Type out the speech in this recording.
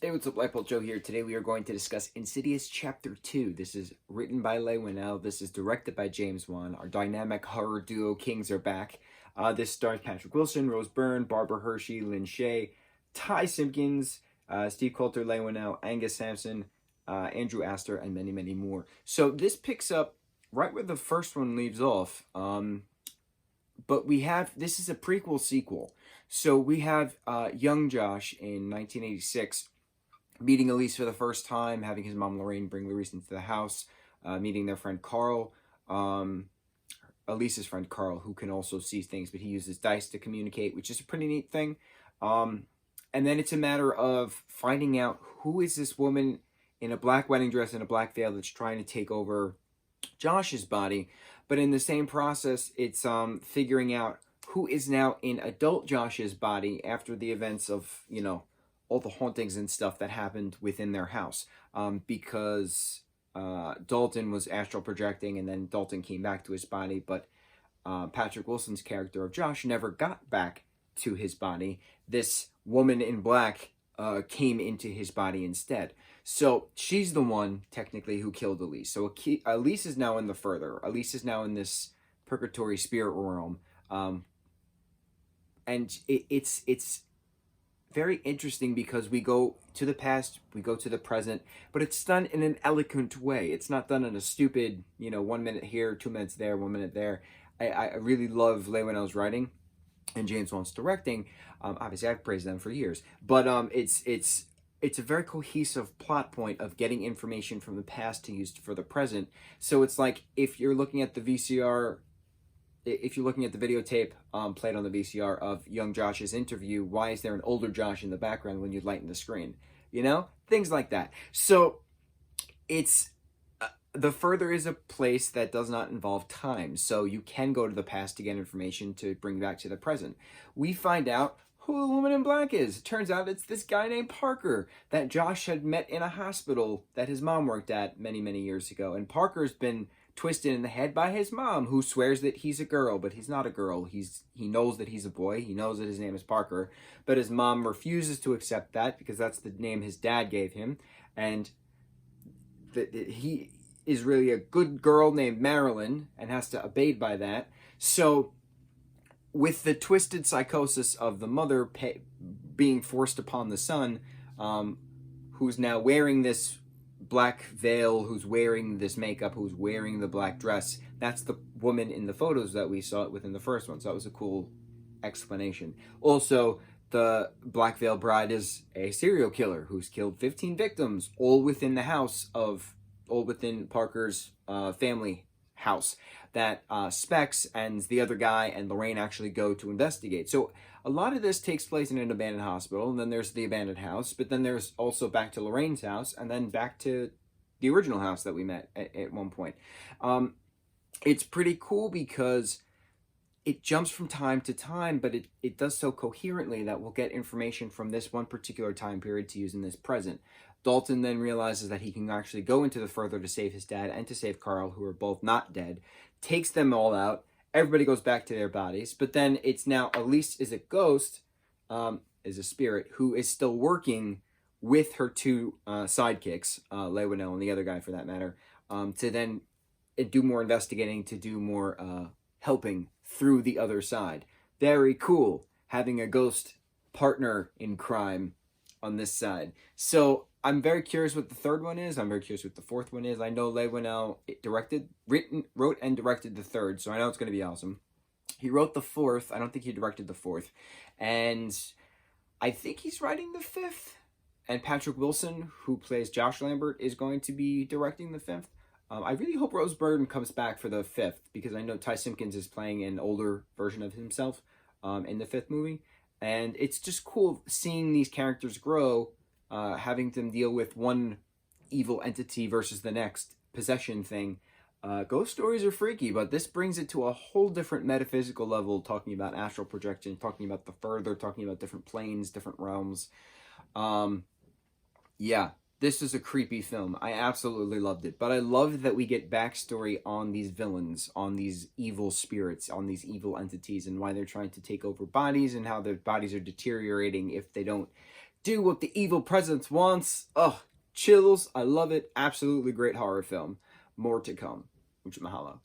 Hey, what's up, lightboltjoe here. Today we are going to discuss Insidious Chapter 2. This is written by Leigh Whannell. This is directed by James Wan. Our dynamic horror duo kings are back. This stars Patrick Wilson, Rose Byrne, Barbara Hershey, Lynn Shay, Ty Simpkins, Steve Coulter, Leigh Whannell, Angus Sampson, Andrew Astor, and many, many more. So this picks up right where the first one leaves off. But this is a prequel sequel. So we have young Josh in 1986 meeting Elise for the first time, having his mom Lorraine bring Elise into the house, meeting their friend Carl, Elise's friend Carl, who can also see things, but he uses dice to communicate, which is a pretty neat thing. And then it's a matter of finding out who is this woman in a black wedding dress and a black veil that's trying to take over Josh's body. But in the same process, it's figuring out who is now in adult Josh's body after the events of, all the hauntings and stuff that happened within their house, because Dalton was astral projecting, and then Dalton came back to his body, but Patrick Wilson's character of Josh never got back to his body. This woman in black came into his body instead. So she's the one, technically, who killed Elise. So Elise is now in the further. Elise is now in this purgatory spirit realm. And it's very interesting because we go to the past, we go to the present, but it's done in an eloquent way. It's not done in a stupid, 1 minute here, 2 minutes there, 1 minute there. I really love Leigh Whannell's writing and James Wan's directing. Obviously, I've praised them for years, but it's a very cohesive plot point of getting information from the past to use for the present. So it's like if you're looking at the VCR. If you're looking at the videotape played on the VCR of young Josh's interview, why is there an older Josh in the background when you lighten the screen? Things like that. So it's the further is a place that does not involve time. So you can go to the past to get information to bring back to the present. We find out who the woman in black is. It turns out it's this guy named Parker that Josh had met in a hospital that his mom worked at many, many years ago. And Parker's been twisted in the head by his mom, who swears that he's a girl, but he's not a girl. He knows that he's a boy. He knows that his name is Parker, but his mom refuses to accept that because that's the name his dad gave him, and that he is really a good girl named Marilyn and has to abide by that. So with the twisted psychosis of the mother being forced upon the son, who's now wearing this black veil, who's wearing this makeup, who's wearing the black dress, that's the woman in the photos that we saw within the first one. So that was a cool explanation. Also, the black veil bride is a serial killer who's killed 15 victims, all within Parker's family house that Specs and the other guy and Lorraine actually go to investigate. So a lot of this takes place in an abandoned hospital, and then there's the abandoned house, but then there's also back to Lorraine's house, and then back to the original house that we met at one point. It's pretty cool because it jumps from time to time, but it does so coherently that we'll get information from this one particular time period to use in this present. Dalton then realizes that he can actually go into the further to save his dad and to save Carl, who are both not dead, takes them all out. Everybody goes back to their bodies, but then it's now Elise is a ghost, is a spirit, who is still working with her two sidekicks, Leigh Whannell and the other guy for that matter, to then do more investigating, to do more helping through the other side. Very cool, having a ghost partner in crime on this side. So I'm very curious what the third one is. I'm very curious what the fourth one is. I know Leigh Whannell wrote and directed the third, so I know it's going to be awesome. He wrote the fourth. I don't think he directed the fourth. And I think he's writing the fifth. And Patrick Wilson, who plays Josh Lambert, is going to be directing the fifth. I really hope Rose Byrne comes back for the fifth, because I know Ty Simpkins is playing an older version of himself in the fifth movie. And it's just cool seeing these characters grow, having them deal with one evil entity versus the next possession thing. Ghost stories are freaky, but this brings it to a whole different metaphysical level, talking about astral projection, talking about the further, talking about different planes, different realms. Yeah, this is a creepy film. I absolutely loved it. But I love that we get backstory on these villains, on these evil spirits, on these evil entities, and why they're trying to take over bodies, and how their bodies are deteriorating if they don't do what the evil presence wants. Ugh, chills. I love it. Absolutely great horror film. More to come. Mucho mahalo.